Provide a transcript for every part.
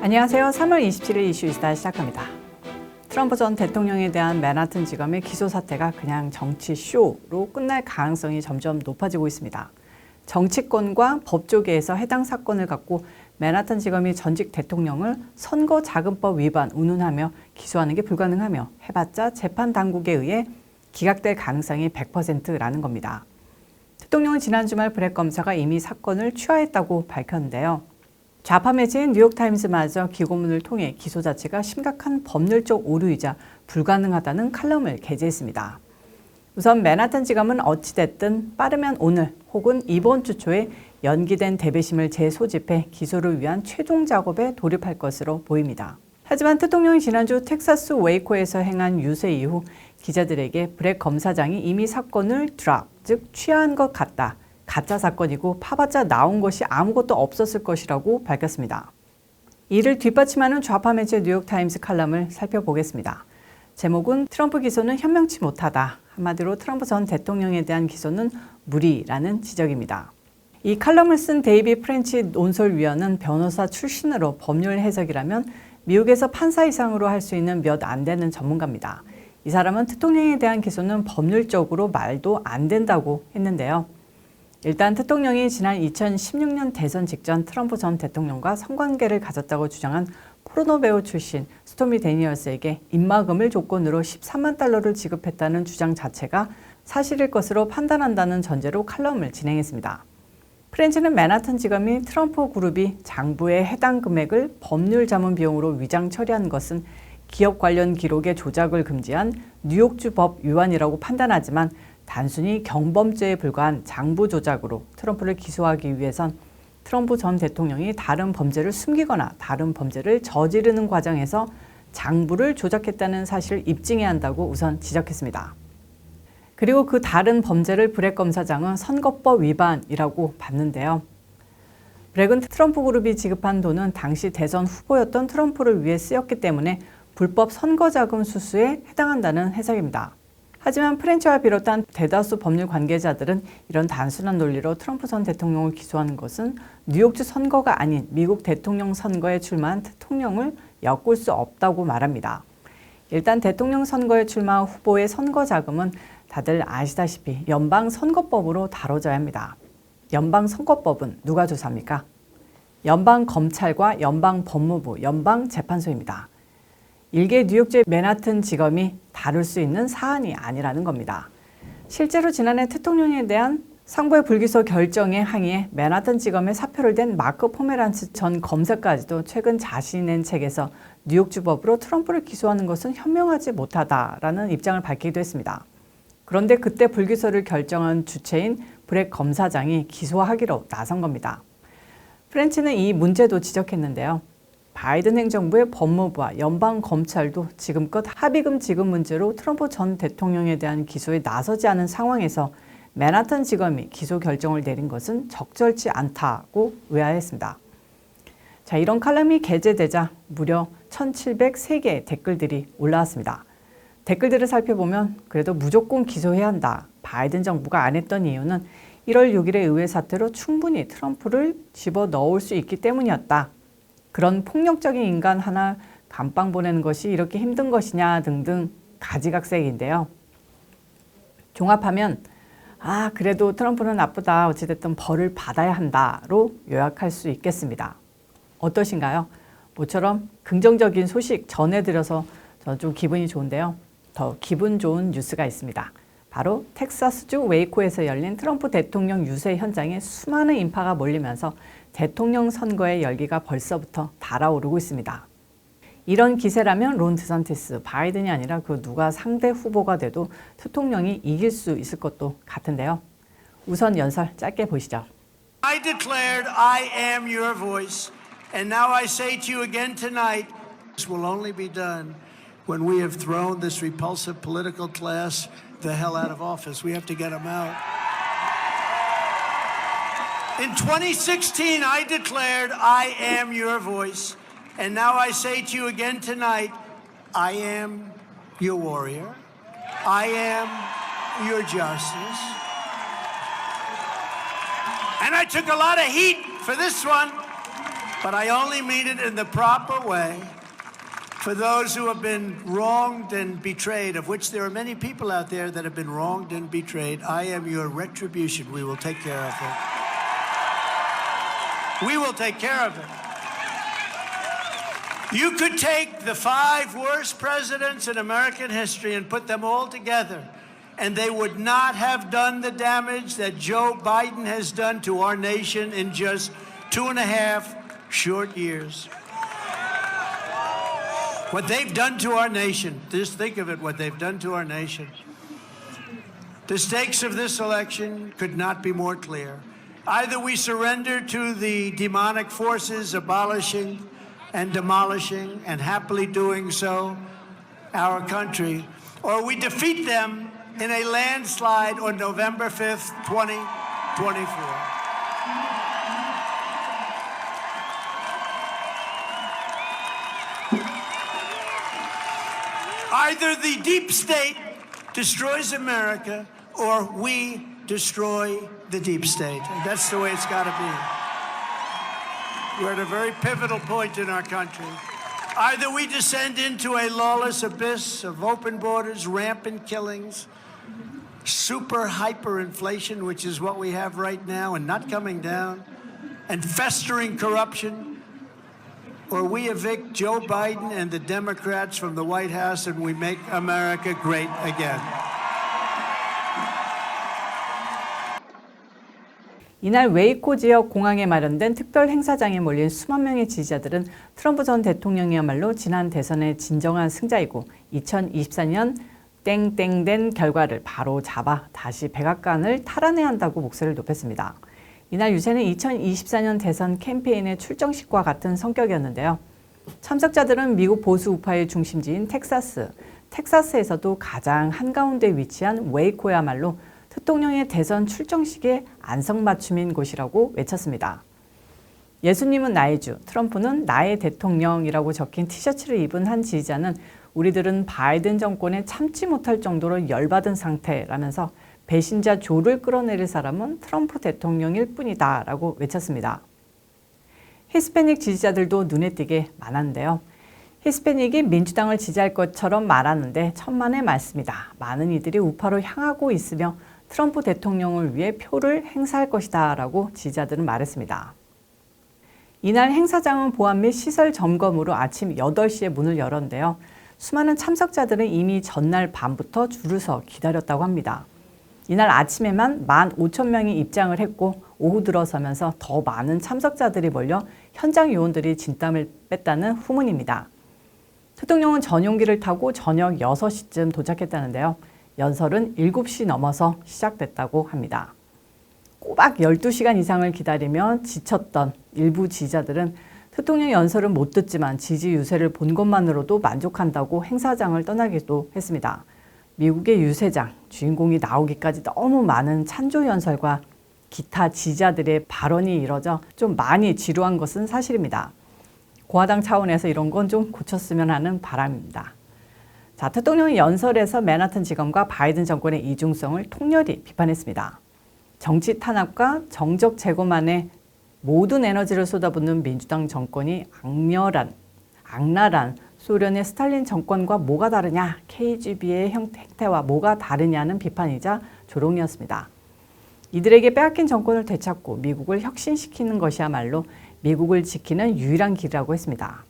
안녕하세요. 3월 27일 이슈이스타 시작합니다. 트럼프 전 대통령에 대한 맨하튼 지검의 기소 사태가 그냥 정치 쇼로 끝날 가능성이 점점 높아지고 있습니다. 정치권과 법조계에서 해당 사건을 갖고 맨하튼 지검이 전직 대통령을 선거자금법 위반 운운하며 기소하는 게 불가능하며 해봤자 재판 당국에 의해 기각될 가능성이 100%라는 겁니다. 대통령은 지난 주말 브렉 검사가 이미 사건을 취하했다고 밝혔는데요. 좌파 매체인 뉴욕타임스마저 기고문을 통해 기소 자체가 심각한 법률적 오류이자 불가능하다는 칼럼을 게재했습니다. 우선 맨하튼 지검은 어찌됐든 빠르면 오늘 혹은 이번 주 초에 연기된 대배심을 재소집해 기소를 위한 최종 작업에 돌입할 것으로 보입니다. 하지만 대통령이 지난주 텍사스 웨이코에서 행한 유세 이후 기자들에게 브렉 검사장이 이미 사건을 드랍, 즉 취하한 것 같다. 가짜 사건이고 파봤자 나온 것이 아무것도 없었을 것이라고 밝혔습니다. 이를 뒷받침하는 좌파 매체 뉴욕타임스 칼럼을 살펴보겠습니다. 제목은 트럼프 기소는 현명치 못하다. 한마디로 트럼프 전 대통령에 대한 기소는 무리라는 지적입니다. 이 칼럼을 쓴 데이비 프렌치 논설위원은 변호사 출신으로 법률 해석이라면 미국에서 판사 이상으로 할 수 있는 몇 안 되는 전문가입니다. 이 사람은 대통령에 대한 기소는 법률적으로 말도 안 된다고 했는데요. 일단 대통령이 지난 2016년 대선 직전 트럼프 전 대통령과 성관계를 가졌다고 주장한 포르노 배우 출신 스토미 데니얼스에게 입막음을 조건으로 13만 달러를 지급했다는 주장 자체가 사실일 것으로 판단한다는 전제로 칼럼을 진행했습니다. 프렌치는 맨하튼 지검이 트럼프 그룹이 장부의 해당 금액을 법률 자문 비용으로 위장 처리한 것은 기업 관련 기록의 조작을 금지한 뉴욕주 법 위반이라고 판단하지만 단순히 경범죄에 불과한 장부 조작으로 트럼프를 기소하기 위해선 트럼프 전 대통령이 다른 범죄를 숨기거나 다른 범죄를 저지르는 과정에서 장부를 조작했다는 사실을 입증해야 한다고 우선 지적했습니다. 그리고 그 다른 범죄를 브렉 검사장은 선거법 위반이라고 봤는데요. 브렉은 트럼프 그룹이 지급한 돈은 당시 대선 후보였던 트럼프를 위해 쓰였기 때문에 불법 선거자금 수수에 해당한다는 해석입니다. 하지만 프렌치와 비롯한 대다수 법률 관계자들은 이런 단순한 논리로 트럼프 전 대통령을 기소하는 것은 뉴욕주 선거가 아닌 미국 대통령 선거에 출마한 대통령을 엮을 수 없다고 말합니다. 일단 대통령 선거에 출마한 후보의 선거 자금은 다들 아시다시피 연방선거법으로 다뤄져야 합니다. 연방선거법은 누가 조사합니까? 연방검찰과 연방법무부, 연방재판소입니다. 일개 뉴욕주의 맨하튼 지검이 다룰 수 있는 사안이 아니라는 겁니다. 실제로 지난해 대통령에 대한 상부의 불기소 결정에 항의해 맨하튼 지검에 사표를 댄 마크 포메란츠 전 검사까지도 최근 자신이 낸 책에서 뉴욕주 법으로 트럼프를 기소하는 것은 현명하지 못하다라는 입장을 밝히기도 했습니다. 그런데 그때 불기소를 결정한 주체인 브렉 검사장이 기소하기로 나선 겁니다. 프렌치는 이 문제도 지적했는데요. 바이든 행정부의 법무부와 연방검찰도 지금껏 합의금 지급 문제로 트럼프 전 대통령에 대한 기소에 나서지 않은 상황에서 맨하튼 지검이 기소 결정을 내린 것은 적절치 않다고 의아했습니다. 자, 이런 칼럼이 게재되자 무려 1,703개의 댓글들이 올라왔습니다. 댓글들을 살펴보면 그래도 무조건 기소해야 한다. 바이든 정부가 안 했던 이유는 1월 6일의 의회 사태로 충분히 트럼프를 집어넣을 수 있기 때문이었다. 그런 폭력적인 인간 하나 감방 보내는 것이 이렇게 힘든 것이냐 등등 가지각색인데요. 종합하면 그래도 트럼프는 나쁘다. 어찌됐든 벌을 받아야 한다로 요약할 수 있겠습니다. 어떠신가요? 모처럼 긍정적인 소식 전해드려서 저는 좀 기분이 좋은데요. 더 기분 좋은 뉴스가 있습니다. 바로 텍사스주 웨이코에서 열린 트럼프 대통령 유세 현장에 수많은 인파가 몰리면서 대통령 선거의 열기가 벌써부터 달아오르고 있습니다. 이런 기세라면 론 드산티스, 바이든이 아니라 그 누가 상대 후보가 돼도 대통령이 이길 수 있을 것도 같은데요. 우선 연설 짧게 보시죠. I declared I am your voice, and now I say to you again tonight, this will only be done when we have thrown this repulsive political class the hell out of office. We have to get them out. In 2016, I declared I am your voice, and now I say to you again tonight, I am your warrior. I am your justice. And I took a lot of heat for this one. But I only mean it in the proper way for those who have been wronged and betrayed, of which there are many people out there that have been wronged and betrayed. I am your retribution. We will take care of it. We will take care of it. You could take the 5 worst presidents in American history and put them all together, and they would not have done the damage that Joe Biden has done to our nation in just 2.5 short years. What they've done to our nation, just think of it, what they've done to our nation. The stakes of this election could not be more clear. Either we surrender to the demonic forces abolishing and demolishing and happily doing so our country, or we defeat them in a landslide on November 5th, 2024. Either the deep state destroys America or we destroy the deep state. That's the way it's got to be. We're at a very pivotal point in our country. Either we descend into a lawless abyss of open borders, rampant killings, super hyperinflation, which is what we have right now and not coming down, and festering corruption, or we evict Joe Biden and the Democrats from the White House and we make America great again. 이날 웨이코 지역 공항에 마련된 특별 행사장에 몰린 수만 명의 지지자들은 트럼프 전 대통령이야말로 지난 대선의 진정한 승자이고 2024년 땡땡된 결과를 바로 잡아 다시 백악관을 탈환해야 한다고 목소리를 높였습니다. 이날 유세는 2024년 대선 캠페인의 출정식과 같은 성격이었는데요. 참석자들은 미국 보수 우파의 중심지인 텍사스에서도 가장 한가운데 위치한 웨이코야말로 대통령의 대선 출정식의 안성맞춤인 곳이라고 외쳤습니다. 예수님은 나의 주, 트럼프는 나의 대통령이라고 적힌 티셔츠를 입은 한 지지자는 우리들은 바이든 정권에 참지 못할 정도로 열받은 상태라면서 배신자 조를 끌어내릴 사람은 트럼프 대통령일 뿐이다 라고 외쳤습니다. 히스패닉 지지자들도 눈에 띄게 많았는데요. 히스패닉이 민주당을 지지할 것처럼 말하는데 천만의 말씀이다. 많은 이들이 우파로 향하고 있으며 트럼프 대통령을 위해 표를 행사할 것이다 라고 지지자들은 말했습니다. 이날 행사장은 보안 및 시설 점검으로 아침 8시에 문을 열었는데요. 수많은 참석자들은 이미 전날 밤부터 줄을 서 기다렸다고 합니다. 이날 아침에만 15,000명이 입장을 했고 오후 들어서면서 더 많은 참석자들이 몰려 현장 요원들이 진땀을 뺐다는 후문입니다. 대통령은 전용기를 타고 저녁 6시쯤 도착했다는데요. 연설은 7시 넘어서 시작됐다고 합니다. 꼬박 12시간 이상을 기다리며 지쳤던 일부 지지자들은 대통령 연설은 못 듣지만 지지 유세를 본 것만으로도 만족한다고 행사장을 떠나기도 했습니다. 미국의 유세장, 주인공이 나오기까지 너무 많은 찬조 연설과 기타 지지자들의 발언이 이뤄져 좀 많이 지루한 것은 사실입니다. 공화당 차원에서 이런 건 좀 고쳤으면 하는 바람입니다. 자, 대통령이 연설에서 맨하튼 지검과 바이든 정권의 이중성을 통렬히 비판했습니다. 정치 탄압과 정적 제거만에 모든 에너지를 쏟아붓는 민주당 정권이 악랄한 소련의 스탈린 정권과 뭐가 다르냐, KGB의 형태와 뭐가 다르냐는 비판이자 조롱이었습니다. 이들에게 빼앗긴 정권을 되찾고 미국을 혁신시키는 것이야말로 미국을 지키는 유일한 길이라고 했습니다.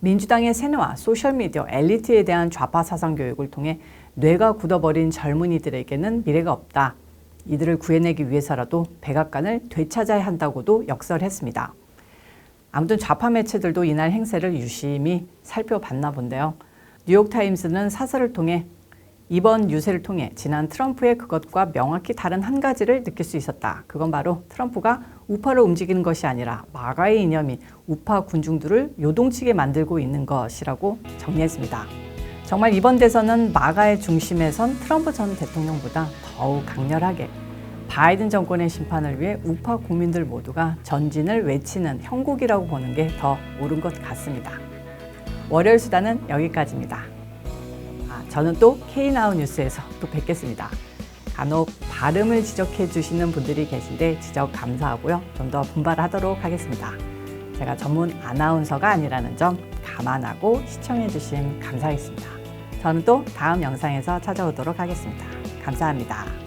민주당의 세뇌와 소셜미디어, 엘리트에 대한 좌파 사상 교육을 통해 뇌가 굳어버린 젊은이들에게는 미래가 없다. 이들을 구해내기 위해서라도 백악관을 되찾아야 한다고도 역설했습니다. 아무튼 좌파 매체들도 이날 행세를 유심히 살펴봤나 본데요. 뉴욕타임스는 사설을 통해 이번 유세를 통해 지난 트럼프의 그것과 명확히 다른 한 가지를 느낄 수 있었다. 그건 바로 트럼프가 우파로 움직이는 것이 아니라 마가의 이념이 우파 군중들을 요동치게 만들고 있는 것이라고 정리했습니다. 정말 이번 대선은 마가의 중심에 선 트럼프 전 대통령보다 더욱 강렬하게 바이든 정권의 심판을 위해 우파 국민들 모두가 전진을 외치는 형국이라고 보는 게 더 옳은 것 같습니다. 월요일 수다는 여기까지입니다. 저는 또 K나우 뉴스에서 또 뵙겠습니다. 간혹 발음을 지적해 주시는 분들이 계신데 지적 감사하고요. 좀 더 분발하도록 하겠습니다. 제가 전문 아나운서가 아니라는 점 감안하고 시청해 주시면 감사하겠습니다. 저는 또 다음 영상에서 찾아오도록 하겠습니다. 감사합니다.